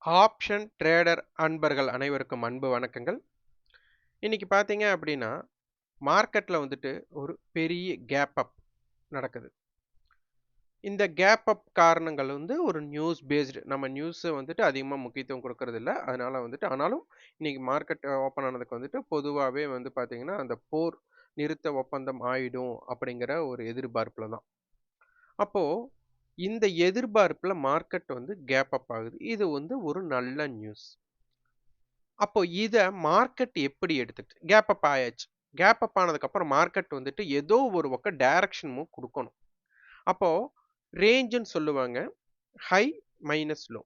Option trader அன்பர்கள் அனைவருக்கும் அன்பு வணக்கங்கள். இன்னைக்கு பார்த்தீங்க அப்படின்னா, மார்க்கெட்ல வந்துட்டு ஒரு பெரிய கேப் அப் நடக்குது. இந்த கேப் அப் காரணங்கள் வந்து ஒரு நியூஸ் பேஸ்டு. நம்ம நியூஸ வந்துட்டு அதிகமா முக்கியத்துவம் குடுக்கறதில்ல. அதனால வந்துட்டு ஆனாலும் இன்னைக்கு மார்க்கெட் ஓப்பன் ஆனதுக்கு வந்துட்டு பொதுவாவே வந்து பார்த்தீங்கன்னா, அந்த போர் நிறுத்த ஒப்பந்தம் ஆயிடும் அப்படிங்கிற ஒரு எதிர்பார்ப்புல தான். அப்போ இந்த எதிர்பார்ப்புல மார்க்கெட் வந்து கேப் அப் ஆகுது. இது வந்து ஒரு நல்ல நியூஸ். அப்போ இத மார்க்கெட் எப்படி எடுத்துட்டு கேப் அப் ஆயாச்சு. கேப் அப் ஆனதுக்கப்புறம் மார்க்கெட் வந்துட்டு ஏதோ ஒரு பக்கம் டைரக்ஷன் மூவ் குடுக்கணும். அப்போ ரேஞ்சுன்னு சொல்லுவாங்க. High minus low.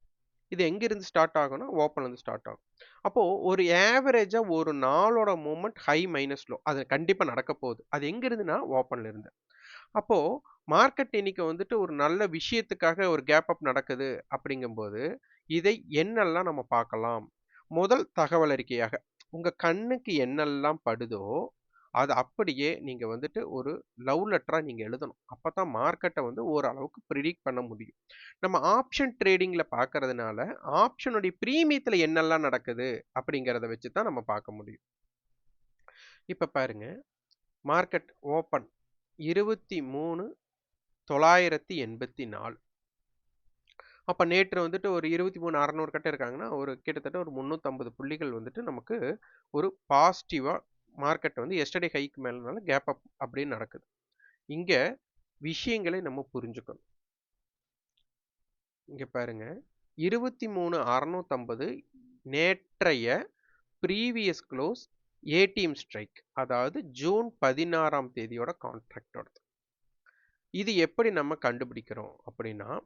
இது எங்கிருந்து ஸ்டார்ட் ஆகும்னா, ஓப்பன்லருந்து ஸ்டார்ட் ஆகும். அப்போ ஒரு ஆவரேஜா ஒரு நாளோட மூவ்மெண்ட் ஹை மைனஸ் லோ. அது கண்டிப்பா நடக்க போகுது. அது எங்கிருந்துன்னா, ஓப்பன்ல இருந்து. அப்போ மார்க்கெட் இன்னைக்கு வந்துட்டு ஒரு நல்ல விஷயத்துக்காக ஒரு கேப் அப் நடக்குது அப்படிங்கும்போது, இதை என்னெல்லாம் நம்ம பார்க்கலாம்? முதல் தகவல் அறிக்கையாக, உங்க கண்ணுக்கு என்னெல்லாம் படுதோ, அத அப்படியே நீங்க வந்துட்டு ஒரு லவ் லெட்டரா நீங்க எழுதணும். அப்பதான் மார்க்கெட்ட வந்து ஓரளவுக்கு பிரெடிக்ட் பண்ண முடியும். நம்ம ஆப்ஷன் ட்ரேடிங்ல பார்க்கறதுனால, ஆப்ஷனுடைய பிரீமியத்துல என்னெல்லாம் நடக்குது அப்படிங்கிறத வச்சு தான் நம்ம பார்க்க முடியும். இப்ப பாருங்க, மார்க்கெட் ஓப்பன் 23,984. அப்ப நேற்று வந்துட்டு ஒரு 23,600 கிட்ட இருக்காங்கன்னா, ஒரு கிட்டத்தட்ட ஒரு 350 புள்ளிகள் வந்துட்டு நமக்கு ஒரு பாசிட்டிவா மார்க்கெட் வந்து எஸ்டர்டே ஹைக்கு மேலனால கேப் அப் அப்படின்னு நடக்குது. இங்க விஷயங்களை நம்ம புரிஞ்சுக்கணும். இங்க பாருங்க 23,650 நேற்றைய ப்ரீவியஸ் க்ளோஸ் ஏடிஎம் ஸ்ட்ரைக், அதாவது ஜூன் 16ஆம் தேதியோட கான்ட்ராக்டோட. இது எப்படி நம்ம கண்டுபிடிக்கிறோம் அப்படின்னா,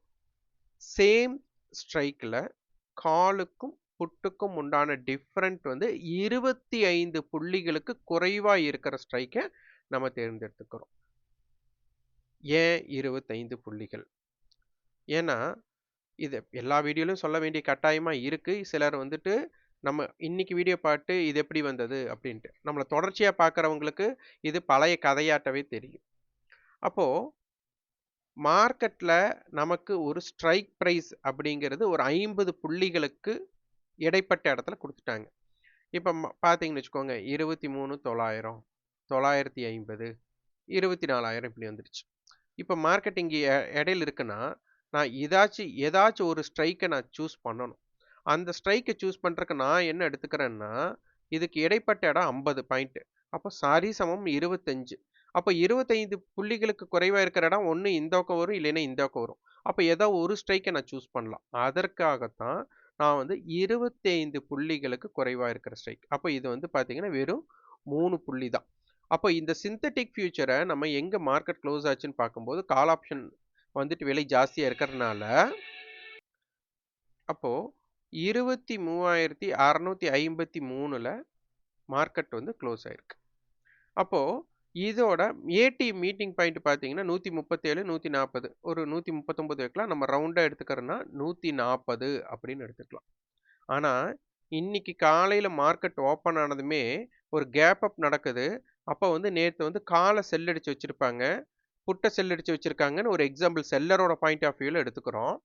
சேம் ஸ்ட்ரைக்ல காலுக்கும் புட்டுக்கும் உண்டான டிஃபரண்ட் வந்து 25 புள்ளிகளுக்கு குறைவா இருக்கிற ஸ்ட்ரைக்கை நம்ம தேர்ந்தெடுத்துக்கிறோம். ஏன் 25 புள்ளிகள்? ஏன்னா இது எல்லா வீடியோலையும் சொல்ல வேண்டிய கட்டாயமா இருக்கு. சிலர் வந்துட்டு நம்ம இன்னைக்கு வீடியோ பார்த்து இது எப்படி வந்தது அப்படின்ட்டு நம்மளை தொடர்ச்சியா பார்க்கறவங்களுக்கு இது பழைய கதையாட்டவே தெரியும். அப்போ மார்க்கெட்ல நமக்கு ஒரு ஸ்ட்ரைக் பிரைஸ் அப்படிங்கிறது ஒரு 50 புள்ளிகளுக்கு இடைப்பட்ட இடத்துல கொடுத்துட்டாங்க. இப்ப பார்த்தீங்கன்னு வச்சுக்கோங்க, 23,900, 950, 24,000 இப்படி வந்துருச்சு. இப்ப மார்க்கெட் இங்க இடையில இருக்குன்னா, நான் ஏதாச்சும் ஒரு ஸ்ட்ரைக்க நான் சூஸ் பண்ணணும். அந்த ஸ்ட்ரைக்க சூஸ் பண்றதுக்கு நான் என்ன எடுத்துக்கிறேன்னா, இதுக்கு இடைப்பட்ட இடம் 50 பாயிண்ட். அப்ப சரிசமம் 25. அப்ப 25 புள்ளிகளுக்கு குறைவா இருக்கிற இடம் ஒண்ணு இந்த பக்கம் வரும், இல்லைன்னா இந்த பக்கம் வரும். அப்ப ஏதோ ஒரு ஸ்ட்ரைக்க நான் சூஸ் பண்ணலாம். அதற்காகத்தான் நான் வந்து 25 புள்ளிகளுக்கு குறைவா இருக்கிற ஸ்ட்ரைக். அப்ப இது வந்து பார்த்தீங்கன்னா, வெறும் 3 புள்ளி தான். அப்போ இந்த சிந்தெடிக் ஃபியூச்சர நம்ம எங்க மார்க்கெட் க்ளோஸ் ஆச்சுன்னு பார்க்கும்போது, கால் ஆப்ஷன் வந்துட்டு விலை ஜாஸ்தியா இருக்கிறதுனால, அப்போ 23,653ல மார்க்கெட் வந்து க்ளோஸ் ஆயிருக்கு. அப்போ இதோட ஏடி மீட்டிங் பாயிண்ட் பார்த்தீங்கன்னா 137, 140 ஒரு 139 வைக்கலாம். நம்ம ரவுண்டா எடுத்துக்கிறோம்னா 140 அப்படின்னு எடுத்துக்கலாம். ஆனா, இன்னைக்கு காலையில மார்க்கெட் ஓப்பன் ஆனதுமே ஒரு கேப் அப் நடக்குது. அப்ப வந்து நேத்து வந்து கால செல் அடிச்சு வச்சிருப்பாங்க. புட்ட செல் அடிச்சு வச்சிருக்காங்கன்னு ஒரு எக்ஸாம்பிள் செல்லரோட பாயிண்ட் ஆஃப் வியூல எடுத்துக்கிறோம்.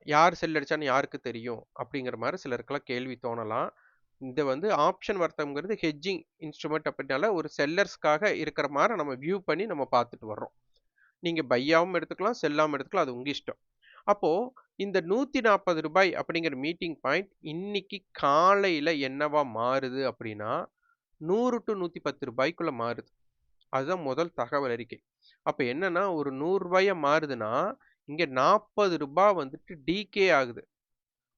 யார் செல் அடிச்சான்னு யாருக்கு தெரியும்? அப்படிங்கிற மாரி சிலருக்கெல்லாம் கேள்வி தோணலாம். இது வந்து ஆப்ஷன் வர்த்தகம்ங்கிறது ஹெட்ஜிங் இன்ஸ்ட்ருமென்ட் அப்படினால ஒரு செல்லர்ஸ்க்காக இருக்கிற மாரி நம்ம வியூ பண்ணி நம்ம பார்த்துட்டு வர்றோம். நீங்க பையாவும் எடுத்துக்கலாம், செல்லாவும் எடுத்துக்கலாம். அது உங்க இஷ்டம். அப்போ இந்த ரூ. 140 அப்படிங்கிற மீட்டிங் பாயிண்ட் இன்னைக்கு காலையில என்னவா மாறுது அப்படின்னா, 100 டூ ரூ. 110க்குள்ள மாறுது. அதுதான் முதல் தகவல் அறிக்கை. அப்ப என்னன்னா, ஒரு ரூ. 100 மாறுதுன்னா, இங்க ரூ. 40 வந்துட்டு டீகே ஆகுது.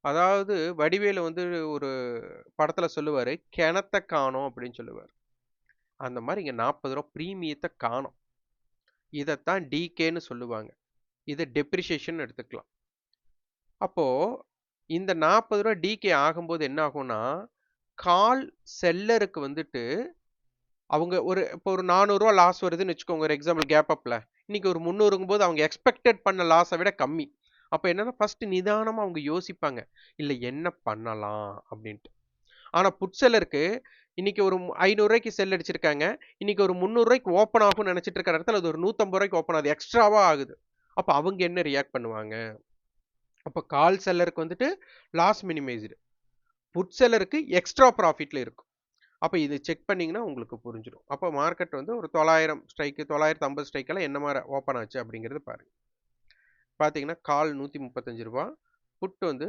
அதாவது வடிவேலு வந்து ஒரு படத்துல சொல்லுவாரு, "கிணத்த காணோம்" அப்படின்னு சொல்லுவாரு. அந்த மாரி இங்க ரூ. 40 பிரீமியத்த காணோம். இதத்தான் டீகேன்னு சொல்லுவாங்க. இத டெப்ரிசியேஷன் எடுத்துக்கலாம். அப்போ இந்த ரூ. 40 டீகே ஆகும்போது என்ன ஆகும்னா, கால் செல்லருக்கு வந்துட்டு அவங்க இப்போ ஒரு ரூ. 400 லாஸ் வருதுன்னு வச்சுக்கோங்க. ஒரு எக்ஸாம்பிள் கேப் அப்ல. இன்னைக்கு ஒரு 300ங்கும்போது அவங்க எக்ஸ்பெக்டட் பண்ண லாஸ விட கம்மி. அப்ப என்னன்னா ஃபர்ஸ்ட் நிதானமா அவங்க யோசிப்பாங்க. இல்ல என்ன பண்ணலாம் அப்படின்ட்டு. ஆனா புட் செல்லருக்கு இன்னைக்கு ஒரு ரூ. 500க்கு செல் அடிச்சிருக்காங்க. இன்னைக்கு ஒரு ரூ. 300க்கு ஓப்பன் ஆகும்னு நினைச்சிட்டு இருக்கிற இடத்துல அது ஒரு ரூ. 150 ஓப்பன் ஆகுது. எக்ஸ்ட்ராவா ஆகுது. அப்ப அவங்க என்ன ரியாக்ட் பண்ணுவாங்க? அப்போ கால் செல்லருக்கு வந்துட்டு லாஸ் மினிமைஸ்டு, புட் செல்லருக்கு எக்ஸ்ட்ரா ப்ராஃபிட்ல இருக்கும். அப்போ இது செக் பண்ணீங்கன்னா உங்களுக்கு புரிஞ்சிடும். அப்போ மார்க்கெட் வந்து ஒரு 900 ஸ்ட்ரைக்கு 950 ஸ்ட்ரைக்கெல்லாம் என்ன மாதிரி ஓப்பன் ஆச்சு அப்படிங்கிறது பாருங்க. பார்த்தீங்கன்னா கால் 135 ரூபா, புட் வந்து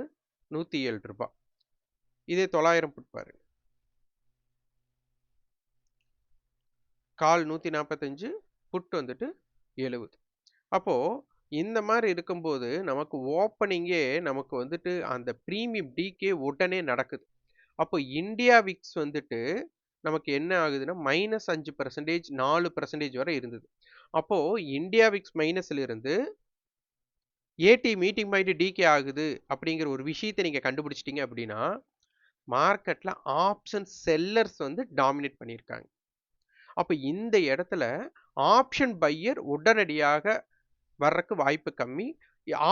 107 ரூபா. இதே 900 புட் பாருங்க. கால் 145, புட் வந்துட்டு 70. அப்போ இந்த மாதிரி இருக்கும்போது நமக்கு ஓப்பனிங்கே நமக்கு வந்துட்டு அந்த பிரீமியம் டிகே உடனே நடக்குது. அப்போ இந்தியா விக்ஸ் வந்துட்டு நமக்கு என்ன ஆகுதுன்னா -5% 4% வரை இருந்தது. அப்போ இந்தியா விக்ஸ் மைனஸ்ல இருந்து ஏடி மீட்டிங் பாயிண்ட் டிகே ஆகுது அப்படிங்கிற ஒரு விஷயத்தை நீங்க கண்டுபிடிச்சிட்டீங்க அப்படின்னா மார்க்கெட்ல ஆப்ஷன் செல்லர்ஸ் வந்து டாமினேட் பண்ணியிருக்காங்க. அப்ப இந்த இடத்துல ஆப்ஷன் பையர் உடனடியாக வர்றதுக்கு வாய்ப்பு கம்மி.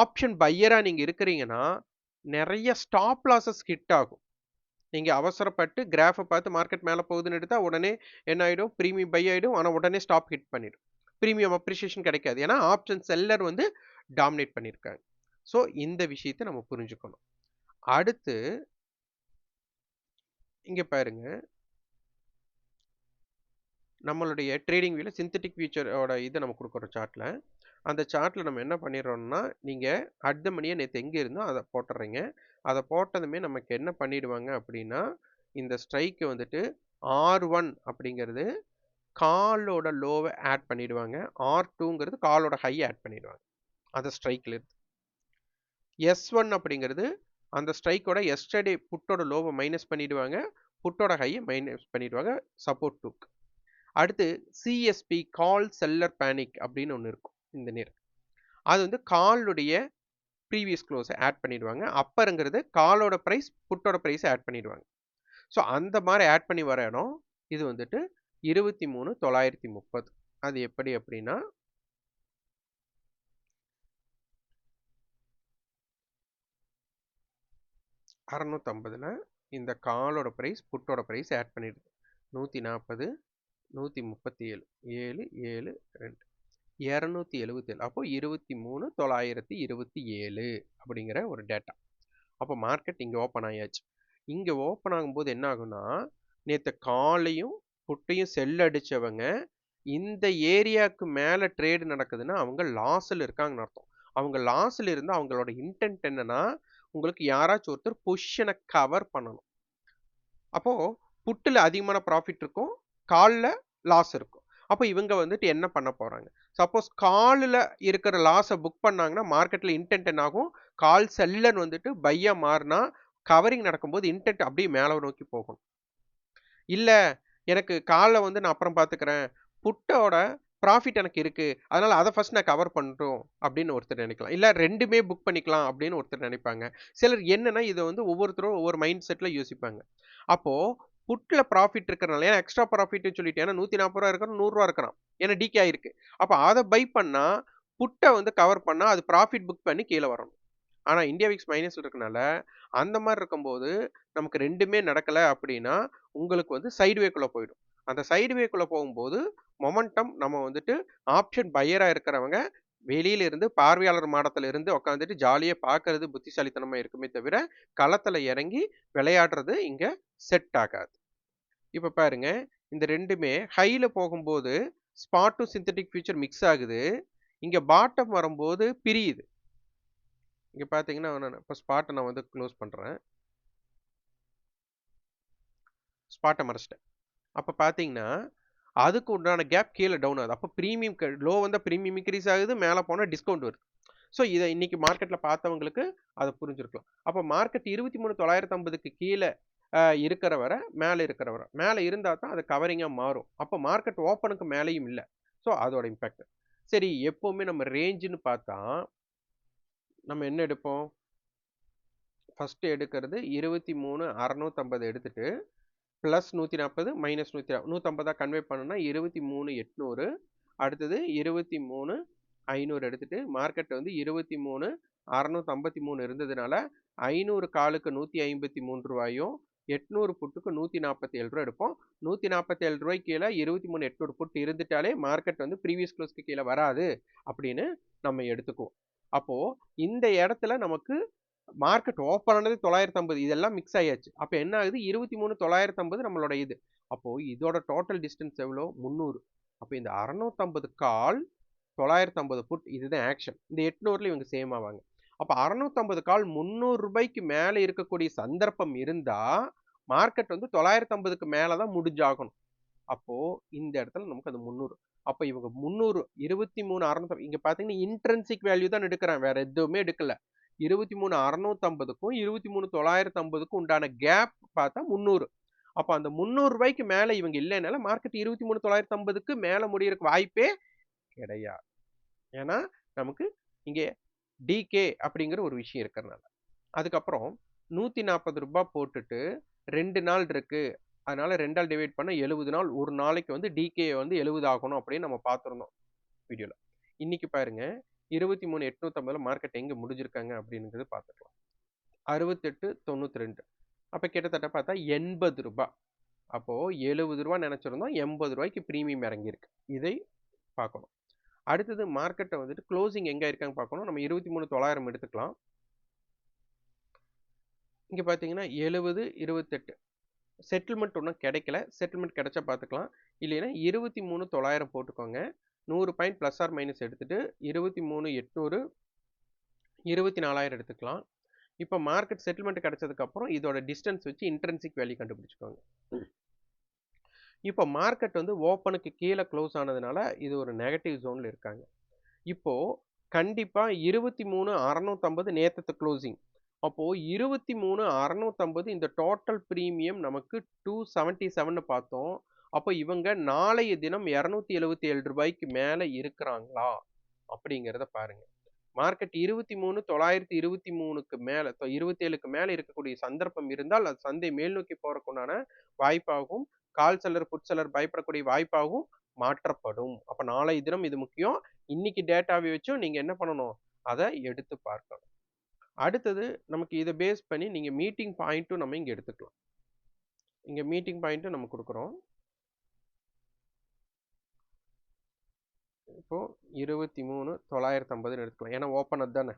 ஆப்ஷன் பையரா நீங்க இருக்கிறீங்கன்னா நிறைய ஸ்டாப் லாஸஸ் ஹிட் ஆகும். நீங்க அவசரப்பட்டு கிராஃபை பார்த்து மார்க்கெட் மேலே போகுதுன்னு எடுத்தா உடனே என்ன ஆயிடும், பிரீமியம் பை ஆயிடும். ஆனால் உடனே ஸ்டாப் ஹிட் பண்ணிடும். பிரீமியம் அப்ரிசியேஷன் கிடைக்காது. ஏன்னா ஆப்ஷன் செல்லர் வந்து டாமினேட் பண்ணியிருக்காங்க. ஸோ இந்த விஷயத்தை நம்ம புரிஞ்சுக்கணும். அடுத்து இங்க பாருங்க, நம்மளுடைய ட்ரேடிங் வியூல சிந்தட்டிக் ஃபியூச்சரோட இதை நம்ம கொடுக்குறோம் சார்ட்ல. அந்த சார்ட்ல நம்ம என்ன பண்ணிடுறோம்னா, நீங்க அட் த மணியை நேற்று எங்கே இருந்தோ அதை போட்டுறீங்க. அதை போட்டதுமே நமக்கு என்ன பண்ணிடுவாங்க அப்படின்னா, இந்த ஸ்ட்ரைக்கு வந்துட்டு R1 அப்படிங்கிறது காலோட லோவை ஆட் பண்ணிடுவாங்க. R2ங்கிறது காலோட ஹை ஆட் பண்ணிடுவாங்க அந்த ஸ்ட்ரைக்ல இருந்து. S1 அப்படிங்கிறது அந்த ஸ்ட்ரைக்கோட எஸ்டர்டே புட்டோட லோவை மைனஸ் பண்ணிடுவாங்க, புட்டோட ஹையை மைனஸ் பண்ணிடுவாங்க சப்போர்ட் 2க்கு. அடுத்து சிஎஸ்பி கால் செல்லர் பேனிக் அப்படின்னு ஒன்று இருக்கும். இந்த நேரம் அது வந்து காலுடைய ப்ரீவியஸ் க்ளோஸை ஆட் பண்ணிடுவாங்க. அப்பருங்கிறது காலோட ப்ரைஸ் புட்டோட ப்ரைஸை ஆட் பண்ணிடுவாங்க. ஸோ அந்த மாதிரி ஆட் பண்ணி வர இடம் இது வந்துட்டு 23,930. அது எப்படி அப்படின்னா, அறுநூத்தம்பதுல இந்த காலோட ப்ரைஸ் புட்டோட ப்ரைஸ் ஆட் பண்ணிடுது. 140, 137, 7, 7, 2, 277. அப்போ 23,927 அப்படிங்கிற ஒரு டேட்டா. அப்போ மார்க்கெட் இங்கே ஓப்பன் ஆயாச்சு. இங்கே ஓப்பன் ஆகும்போது என்ன ஆகும்னா, நேற்று காலையும் புட்டையும் செல் அடித்தவங்க இந்த ஏரியாவுக்கு மேலே ட்ரேடு நடக்குதுன்னா அவங்க லாஸில் இருக்காங்கன்னு அர்த்தம். அவங்க லாஸில் இருந்து அவங்களோட இன்டென்ட் என்னன்னா, உங்களுக்கு யாராச்சும் ஒருத்தர் பொசிஷனை கவர் பண்ணணும். அப்போ புட்டில் அதிகமான ப்ராஃபிட் இருக்கும், காலில் லாஸ் இருக்கும். அப்போ இவங்க வந்துட்டு என்ன பண்ண போறாங்க? சப்போஸ் காலில் இருக்கிற லாஸை புக் பண்ணாங்கன்னா மார்க்கெட்டில் இன்டென்ட் என்ன ஆகும்? கால் செல்லர் வந்துட்டு பையா மாறினா கவரிங் நடக்கும்போது இன்டென்ட் அப்படியே மேலே நோக்கி போகும். இல்லை எனக்கு காலில் வந்து நான் அப்புறம் பார்த்துக்கிறேன், புட்டோட ப்ராஃபிட் எனக்கு இருக்கு, அதனால அதை ஃபர்ஸ்ட் நான் கவர் பண்ணுறோம் அப்படின்னு ஒருத்தர் நினைக்கலாம். இல்லை ரெண்டுமே புக் பண்ணிக்கலாம் அப்படின்னு ஒருத்தர் நினைப்பாங்க. சிலர் என்னன்னா இதை வந்து ஒவ்வொருத்தரும் ஒவ்வொரு மைண்ட் செட்டில் யோசிப்பாங்க. அப்போ புட்ல ப்ராஃபிட் இருக்கிறனால, ஏன்னா எக்ஸ்ட்ரா ப்ராஃபிட்னு சொல்லிட்டு, ஏன்னா 140 ரூபா இருக்கிறோம் 100 ரூபா இருக்கிறான், ஏன்னா டிகே ஆயிருக்கு. அப்போ அதை பை பண்ணா புட்டை வந்து கவர் பண்ணா அது ப்ராஃபிட் புக் பண்ணி கீழே வரணும். ஆனா இந்தியா விக்ஸ் மைனஸ்ல இருக்கனால அந்த மாதிரி இருக்கும்போது நமக்கு ரெண்டுமே நடக்கல அப்படின்னா உங்களுக்கு வந்து சைடுவேக்குள்ள போயிடும். அந்த சைடுவேக்குள்ள போகும்போது மொமெண்டம் நம்ம வந்துட்டு ஆப்ஷன் பையரா இருக்கிறவங்க வெளியில இருந்து பார்வையாளர் மாடத்துல இருந்து உட்காந்துட்டு ஜாலியா பார்க்கறது புத்திசாலித்தனமா இருக்குமே தவிர களத்துல இறங்கி விளையாடுறது இங்க செட் ஆகாது. இப்ப பாருங்க, இந்த ரெண்டுமே ஹைல போகும்போது ஸ்பாட்டும் சிந்தட்டிக் ஃபியூச்சர் மிக்ஸ் ஆகுது. இங்க பாட்டம் வரும்போது பிரியுது. இங்க பாத்தீங்கன்னா நான் இப்போ ஸ்பாட்டை நான் வந்து க்ளோஸ் பண்றேன். ஸ்பாட்டை மறைச்சிட்டேன். அப்ப பாத்தீங்கன்னா அதுக்கு உண்டான கேப் கீழே டவுன் ஆகுது. அப்போ பிரீமியம் லோ வந்தால் பிரீமியம் இன்க்ரீஸ் ஆகுது, மேலே போனால் டிஸ்கவுண்ட் வருது. ஸோ இதை இன்னைக்கு மார்க்கெட்டில் பார்த்தவங்களுக்கு அதை புரிஞ்சிருக்கலாம். அப்போ மார்க்கெட் 23,950க்கு கீழே இருக்கிற வரை மேலே இருக்கிற வரை மேலே இருந்தால் தான் அது கவரிங்காக மாறும். அப்போ மார்க்கெட் ஓப்பனுக்கு மேலேயும் இல்லை. ஸோ அதோட இம்பேக்ட். சரி, எப்போவுமே நம்ம ரேஞ்சுன்னு பார்த்தா நம்ம என்ன எடுப்போம்? ஃபர்ஸ்ட் எடுக்கிறது 23,650 எடுத்துட்டு ப்ளஸ் 140 மைனஸ் 150 கன்வே பண்ணணும்னா 23,800. அடுத்தது 23,500 எடுத்துட்டு மார்க்கெட் வந்து 23,653 இருந்ததுனால 500 காலுக்கு 153 ரூபாயும் 800 புட்டுக்கு 147 ரூபா எடுப்போம். 147 ரூபாய்க்கு கீழே 23,800 புட்டு இருந்துட்டாலே மார்க்கெட் வந்து ப்ரீவியஸ் க்ளோஸ்க்கு கீழே வராது அப்படின்னு நம்ம எடுத்துக்குவோம். அப்போ இந்த இடத்துல நமக்கு மார்க்கெட் ஓப்பன் ஆனது 950, இதெல்லாம் மிக்ஸ் ஆயாச்சு. அப்ப என்ன ஆகுது? 23,950 நம்மளோட இது. அப்போ இதோட டோட்டல் டிஸ்டன்ஸ் எவ்வளோ? 300. அப்ப இந்த 650 கால், 950 புட், இதுதான் ஆக்ஷன். இந்த 800ல இவங்க சேம் ஆவாங்க. அப்ப 650 கால் ரூ. 300 மேல இருக்கக்கூடிய சந்தர்ப்பம் இருந்தா, மார்க்கெட் வந்து 950க்கு மேல தான் முடிஞ்சாகணும். அப்போ இந்த இடத்துல நமக்கு அது 300. அப்ப இவங்க 300, 23,600, இங்க பாத்தீங்கன்னா இன்ட்ரின்சிக் வேல்யூ தான் எடுக்கிறேன், வேற எதுவுமே எடுக்கல. 23,650க்கும் 23,950க்கும் உண்டான கேப் பார்த்தா 300. அப்ப அந்த 300 ரூபாய்க்கு மேல இவங்க இல்லைனால மார்க்கெட் 23,950க்கு மேல முடியறதுக்கு வாய்ப்பே கிடையாது. ஏன்னா நமக்கு இங்க டிகே அப்படிங்கிற ஒரு விஷயம் இருக்கிறதுனால. அதுக்கப்புறம் 140 ரூபாய் போட்டுட்டு 2 நாள் இருக்கு, அதனால 2ஆல் டிவைட் பண்ண 70 நாள், ஒரு நாளைக்கு வந்து டிகே வந்து 70 ஆகணும் அப்படின்னு நம்ம பார்த்திருந்தோம் வீடியோல. இன்னைக்கு பாருங்க 23,850ல மார்க்கெட் எங்க முடிஞ்சிருக்காங்க அப்படிங்கிறது பார்த்துக்கலாம். 68.92. அப்ப கிட்டத்தட்ட பார்த்தா 80 ரூபாய். அப்போ 70 ரூபாய் நினைச்சிருந்தோம், 80 ரூபாய்க்கு பிரீமியம் இறங்கி இருக்கு. இதை பார்க்கணும். அடுத்தது மார்க்கெட்டை வந்துட்டு க்ளோசிங் எங்க இருக்காங்க பார்க்கணும். நம்ம 23,900 எடுத்துக்கலாம். இங்க பாத்தீங்கன்னா 70, 28 செட்டில்மெண்ட் ஒன்றும் கிடைக்கல. செட்டில்மெண்ட் கிடைச்சா பார்த்துக்கலாம். இல்லைன்னா 23,900 போட்டுக்கோங்க. 100 பாயிண்ட் ப்ளஸ் ஆர் மைனஸ் எடுத்துட்டு 23,800, 24,000 எடுத்துக்கலாம். இப்போ மார்க்கெட் செட்டில்மெண்ட் கிடைச்சதுக்கு அப்புறம் இதோட டிஸ்டன்ஸ் வச்சு இன்ட்ரின்சிக் வேல்யூ கண்டுபிடிச்சுக்கோங்க. இப்போ மார்க்கெட் வந்து ஓப்பனுக்கு கீழே க்ளோஸ் ஆனதுனால இது ஒரு நெகட்டிவ் ஜோன்ல இருக்காங்க. இப்போ கண்டிப்பா 23,650 நேத்து க்ளோசிங். அப்போ 23,650 இந்த டோட்டல் பிரீமியம் நமக்கு 277 பார்த்தோம். அப்போ இவங்க நாளைய தினம் 277 ரூபாய்க்கு மேல இருக்கிறாங்களா அப்படிங்கிறத பாருங்க. மார்க்கெட் 23,923க்கு மேல 27க்கு மேல இருக்கக்கூடிய சந்தர்ப்பம் இருந்தால் அது சந்தை மேல் நோக்கி போறதுக்குண்டான வாய்ப்பாகும். கால் செல்லர் புட் செல்லர் பயப்படக்கூடிய வாய்ப்பாகவும் மாற்றப்படும். அப்ப நாளைய தினம் இது முக்கியம். இன்னைக்கு டேட்டாவை வச்சும் நீங்க என்ன பண்ணணும்? அதை எடுத்து பார்க்கணும். அடுத்தது நமக்கு இதை பேஸ் பண்ணி நீங்க மீட்டிங் பாயிண்ட்டும் நம்ம இங்க எடுத்துக்கலாம். இங்க மீட்டிங் பாயிண்ட்டும் நம்ம கொடுக்குறோம். இப்போ 23,950 எடுத்துக்கலாம். ஏன்னா ஓப்பன் அதுதானே.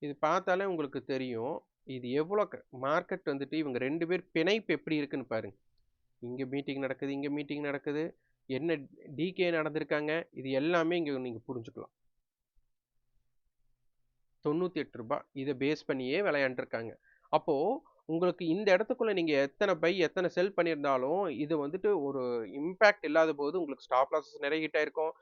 இது பார்த்தாலே உங்களுக்கு தெரியும். இது எவ்வளவு மார்க்கெட் வந்துட்டு இவங்க 2 பேர் பிணைப்பு எப்படி இருக்குன்னு பாருங்க. இங்க மீட்டிங் நடக்குது, இங்க மீட்டிங் நடக்குது. என்ன டிகே நடந்திருக்காங்க, இது எல்லாமே இங்க நீங்க புரிஞ்சுக்கலாம். 98 ரூபாய் இதை பேஸ் பண்ணியே விளையாண்டுருக்காங்க. அப்போ உங்களுக்கு இந்த இடத்துக்குள்ள நீங்க எத்தனை பை எத்தனை செல் பண்ணியிருந்தாலும் இது வந்துட்டு ஒரு இம்பாக்ட் இல்லாத போது உங்களுக்கு ஸ்டாப் லாஸஸ் நிறைய ஹிட் ஆயிருக்கும்.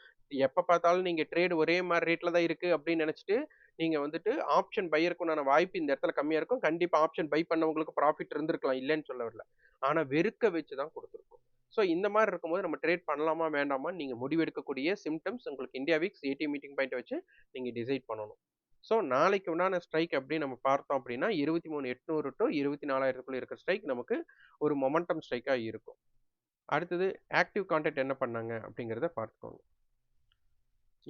எப்ப பார்த்தாலும் நீங்க ட்ரேட் ஒரே மாதிரி ரேட்ல தான் இருக்கு அப்படின்னு நினைச்சிட்டு நீங்க வந்துட்டு ஆப்ஷன் பையருக்குண்டான வாய்ப்பு இந்த இடத்துல கம்மியா இருக்கும். கண்டிப்பா ஆப்ஷன் பை பண்ணவங்களுக்கு ப்ராஃபிட் இருந்திருக்கலாம், இல்லைன்னு சொல்ல வரல. ஆனா வெறுக்க வச்சு தான் கொடுத்துருக்கும். ஸோ இந்த மாதிரி இருக்கும்போது நம்ம ட்ரேட் பண்ணலாமா வேண்டாமான்னு நீங்க முடிவெடுக்கக்கூடிய சிம்டம்ஸ் உங்களுக்கு India weeks ATM meeting point வச்சு நீங்க டிசைட் பண்ணணும். ஸோ நாளைக்கு உண்டான ஸ்ட்ரைக் அப்படின்னு நம்ம பார்த்தோம் அப்படின்னா 23,800 டு 24,000க்குள்ள இருக்கிற ஸ்ட்ரைக் நமக்கு ஒரு மொமெண்டம் ஸ்ட்ரைக்காக இருக்கும். அடுத்தது ஆக்டிவ் கான்ட்ராக்ட் என்ன பண்ணாங்க அப்படிங்கிறத பார்த்துக்கோங்க.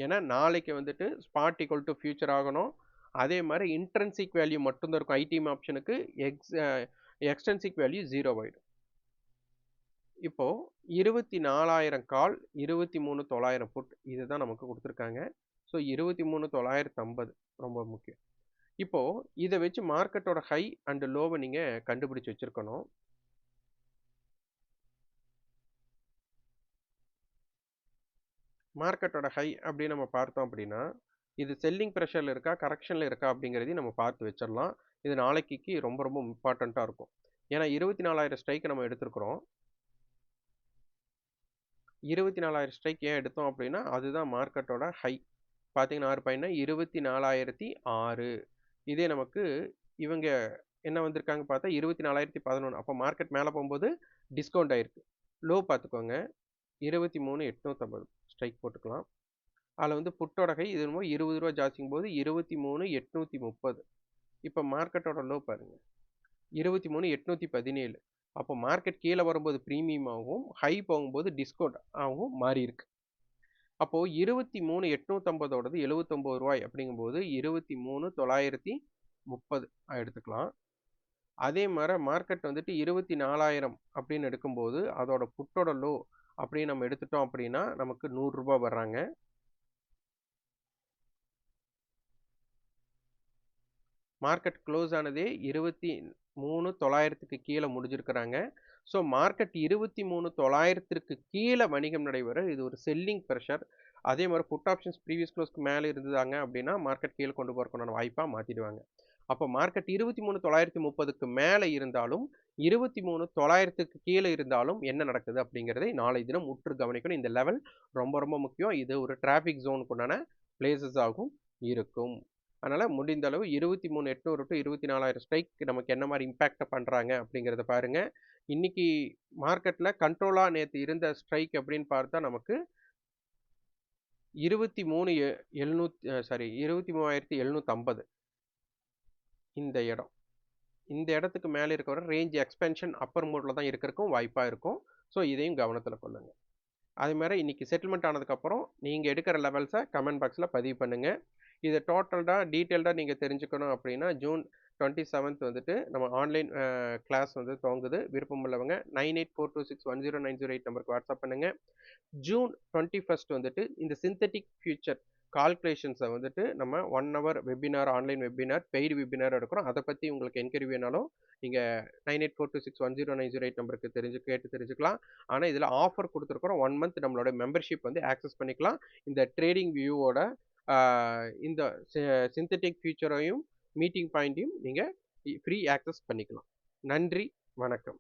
ஏன்னா நாளைக்கு வந்துட்டு ஸ்பாட் ஈக்குவல் டு ஃபியூச்சர் ஆகணும். அதே மாதிரி இன்ட்ரென்சிக் வேல்யூ மட்டும்தான் இருக்கும். ஐடிஎம் ஆப்ஷனுக்கு எக்ஸ்டென்சிக் வேல்யூ 0 ஆயிடும். இப்போ 24,000 கால், 23,900 புட், இதுதான் நமக்கு கொடுத்துருக்காங்க. ஸோ 23,950 ரொம்ப முக்கியம். இப்போ இதை வச்சு மார்க்கெட்டோட ஹை அண்ட் லோவை நீங்க கண்டுபிடிச்சு வச்சிருக்கணும். மார்க்கெட்டோட ஹை அப்படின்னு நம்ம பார்த்தோம் அப்படின்னா இது செல்லிங் ப்ரெஷர்ல இருக்கா கரெக்ஷன்ல இருக்கா அப்படிங்கிறதையும் நம்ம பார்த்து வச்சிடலாம். இது நாளைக்கு ரொம்ப ரொம்ப இம்பார்ட்டண்ட்டாக இருக்கும். ஏன்னா 24,000 ஸ்ட்ரைக் நம்ம எடுத்திருக்கிறோம். 24,000 ஸ்ட்ரைக் ஏன் எடுத்தோம் அப்படின்னா அதுதான் மார்க்கெட்டோட ஹை. பார்த்தீங்கன்னா 6 பாயிண்ட்னா 24,006. இதே நமக்கு இவங்க என்ன வந்திருக்காங்க பார்த்தா 24,011. அப்போ மார்க்கெட் மேலே போகும்போது டிஸ்கவுண்ட் ஆயிருக்கு. லோ பார்த்துக்கோங்க 23,850 ஸ்ட்ரைக் போட்டுக்கலாம். அதில் வந்து புட்டோட கை இது 20 ரூபா ஜாஸ்திங்கும் போது 23,830. இப்போ மார்க்கெட்டோட லோ பாருங்க 23,817. அப்போ மார்க்கெட் கீழே வரும்போது ப்ரீமியம் ஆகும், ஹை போகும்போது டிஸ்கவுண்ட் ஆகும் மாறி இருக்கு. அப்போ 23,850ஓடது ரூ. 79 அப்படிங்கும்போது 23,930 எடுத்துக்கலாம். அதே மாரி மார்க்கெட் வந்துட்டு 24,000 அப்படின்னு எடுக்கும்போது, அதோட புட்டோட லோ அப்படின்னு நம்ம எடுத்துட்டோம் அப்படின்னா, நமக்கு ரூ. 100 வர்றாங்க. மார்க்கெட் க்ளோஸ் ஆனதே 23,900க்கு கீழ முடிஞ்சிருக்கிறாங்க. ஸோ மார்க்கெட் 23,900ற்கு கீழ வணிகம் நடைபெற இது ஒரு செல்லிங் பிரஷர். அதே மாரி புட் ஆப்ஷன்ஸ் ப்ரீவியஸ் க்ளோஸ்க்கு மேல இருந்ததாங்க அப்படின்னா, மார்க்கெட் கீழ கொண்டு போறதுக்கான வாய்ப்பா மாத்திடுவாங்க. அப்ப மார்க்கெட் 23,930க்கு மேல இருந்தாலும், 23,900க்கு கீழ இருந்தாலும் என்ன நடக்குது அப்படிங்கிறதை நாளை தினம் உற்று கவனிக்கணும். இந்த லெவல் ரொம்ப ரொம்ப முக்கியம். இது ஒரு டிராஃபிக் ஜோனுக்கு உண்டான பிளேஸஸ் ஆகும் இருக்கும். அதனால முடிந்த அளவு 23,800 டூ 24,000 ஸ்ட்ரைக் நமக்கு என்ன மாரி இம்பாக்ட் பண்றாங்க அப்படிங்கிறத பாருங்க. இன்னைக்கு மார்க்கெட்ல கண்ட்ரோலா நேத்து இருந்த ஸ்ட்ரைக் அப்படின்னு பார்த்தா நமக்கு 23,750 இந்த இடம். இந்த இடத்துக்கு மேல இருக்க வரை ரேஞ்ச் எக்ஸ்பென்ஷன் அப்பர் மோட்ல தான் இருக்கறதுக்கும் வாய்ப்பா இருக்கும். ஸோ இதையும் கவனத்துல கொள்ளுங்க. அது மாரி இன்னைக்கு செட்டில்மெண்ட் ஆனதுக்கப்புறம் நீங்க எடுக்கிற லெவல்ஸை கமெண்ட் பாக்ஸில் பதிவு பண்ணுங்க. இதை டீட்டெயில்டாக நீங்கள் தெரிஞ்சுக்கணும் அப்படின்னா ஜூன் 27th வந்துட்டு நம்ம ஆன்லைன் கிளாஸ் வந்து துவங்குது. விருப்பம் உள்ளவங்க 9842610908 நம்பருக்கு வாட்ஸ்அப் பண்ணுங்க. ஜூன் 21st வந்துட்டு இந்த சிந்தட்டிக் ஃபியூச்சர் கால்குலேஷன்ஸை வந்துட்டு நம்ம 1 hour webinar, online webinar, paid webinar எடுக்கிறோம். அதை பற்றி உங்களுக்கு என்கொயரி வேணாலும் நீங்கள் 9842610908 நம்பருக்கு கேட்டு தெரிஞ்சுக்கலாம். ஆனால் இதில் ஆஃபர் கொடுத்துருக்குறோம். 1 month நம்மளோட மெம்பர்ஷிப் வந்து ஆக்சஸ் பண்ணிக்கலாம். இந்த ட்ரேடிங் வியூவோட இந்த சிந்தட்டிக் ஃபியூச்சரையும் மீட்டிங் பாயிண்ட்டையும் நீங்கள் ஃப்ரீ ஆக்சஸ் பண்ணிக்கலாம். நன்றி, வணக்கம்.